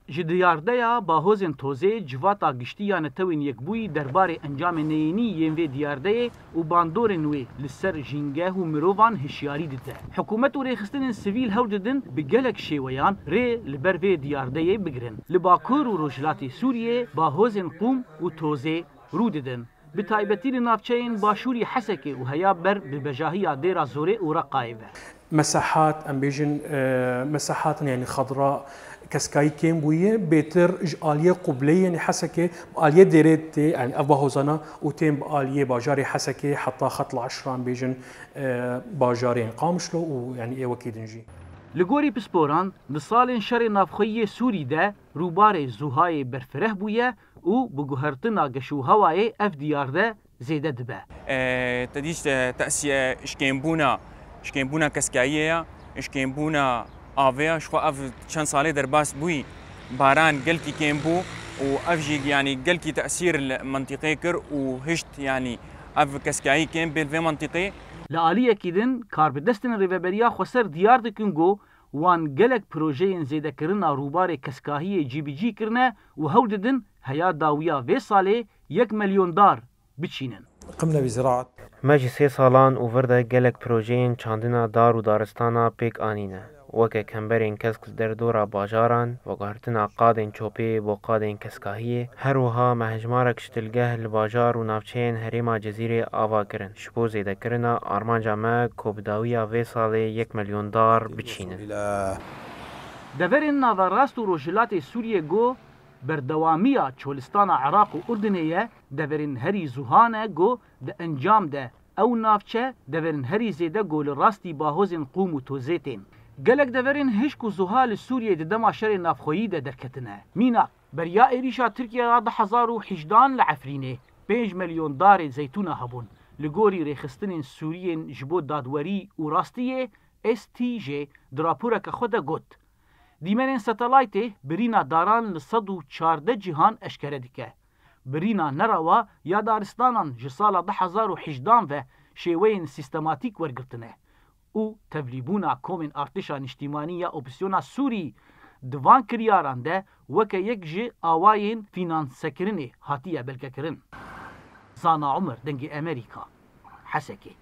ji diyardeya bahozên tozê civata giştiya netewên yekbûyî derbarê encamê neyînî yên vê diyardeyê û bandorên wê li ser jîngeh û mirovan hişyarî dide. Hikûmet û rêxistinên sivîl hewl didin bi gelek şêweyan rê li ber vê diyardeyê bigirin. Li Bakur û Rojhilatê Sûriyê bahozên Qûm û tozê rû didin. Bi taybetî li navçeyên başûrî Hesekê û heya ber bi bejahiya Dêra Zorê û Reqayê ve. مساحات ام بيجن مساحات يعني خضراء كسكاي كيم بويه بيتر آلية قبلية يعني حسكي آلية ديريت يعني أبا هوزانا وتيم آلية باجاري حسكي حتى خط العشرة ام بيجن باجارين قامشلو ويعني ايه وكيدنجي لگوری پسپوران لسالên şerê navxweyî Sûrî de rûbarê zûhayê berfireh bûye û bi guhertina geş û hewayê ev diyar de zêde dibe. تديش تأسية شكيمبونا كسكاية شكيمبونا آفيا شخو أف شان صالي درباس بوي باران قلكي كيمبو وأفجي يعني قلكي تأثير المنطقي كر وهشت يعني أف كسكاية كيم بالفي منطقي لآلiyekî din karbidestên rêveberiya xweser diyar dikin got wan gelek projeyên zêdekirina rûbarê keskahiyê cîbicî kirine û hewl didin heya dawiya vê salê 1 milyon dar biçînin. قمنا بزراعة ما جي 3 سالان و ورده gelek projeyên çandina dar û daristana pêk anîne. Weke kemberên kesk derdora bajaran, veguhertina qadên çopê bo qadên keskahiyê, her wiha mehejmarek ştilgeh li bajar û navçeyên herêma Cezîrê ava kirin. Ji bo zêdekirina armanca me ku bi dawiya vê salê 1 milyon dar biçînin. Deverên Navêrast û Rojhilatê Sûriyê got berdewamiya Çolistana Iraq û Urdunê ye deverên herî zûhane got di encam de ew navçe deverên herî zêde got li rastî bahozên Qûm û tozê tên. Gelek deverên hişk û zuha li Sûriyê di dema şerê navxweyî de derketine. Mîna beriya êrîşa Tirkiyeya 2018 li Efrînê 5 milyon darê zeytûna hebûn. Li gorî rêxistinên Sûriyên ji bo dadwerî û rastiyê STJ di raporeke xwe de got. Dîmenên satelaytê birîna daran li 114 cîhan eşkere dike. Birîna nerawa ya daristanan ji sala 2018 ve şêweyên sîstematîk wergirtine û tevlîbûna komên artêşa niştîmanî ya opsiyona Sûrî di van kiryaran de weke yek ji awayên fînansekirinê hatiye belkekirin. Zana Umer dengê Amerîka Hesekê.